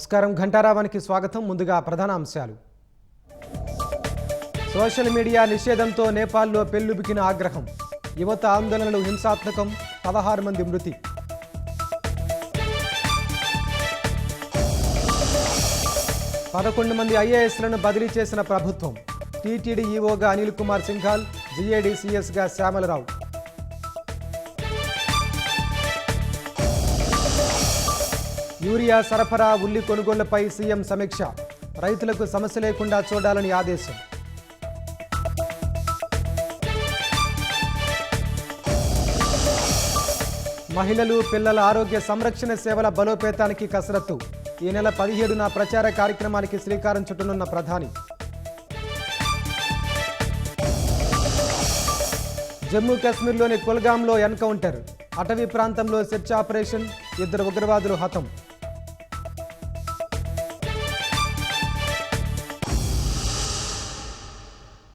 నమస్కారం ఘంటారావానికి స్వాగతం. ముందుగా ప్రధాన అంశాలు. సోషల్ మీడియా నిషేధంతో నేపాల్లో పెల్లుబికిన ఆగ్రహం. యువత ఆందోళనలు హింసాత్మకం, 16 మంది మృతి. పదకొండు మంది ఐఏఎస్లను బదిలీ చేసిన ప్రభుత్వం. టీటీడీ ఈవోగా అనిల్ కుమార్ సింఘాల్, జీఏడీ సీఎస్గా శ్యామలరావు. యూరియా సరఫరా, ఉల్లి కొనుగోళ్లపై సీఎం సమీక్ష. రైతులకు సమస్య లేకుండా చూడాలని ఆదేశం. మహిళలు, పిల్లల ఆరోగ్య సంరక్షణ సేవల బలోపేతానికి కసరత్తు. ఈ నెల 17న ప్రచార కార్యక్రమానికి శ్రీకారం చుట్టనున్న ప్రధాని. జమ్మూ కాశ్మీర్లోని కుల్గాంలో ఎన్కౌంటర్. అటవీ ప్రాంతంలో సెర్చ్ ఆపరేషన్. 2 ఉగ్రవాదులు హతం.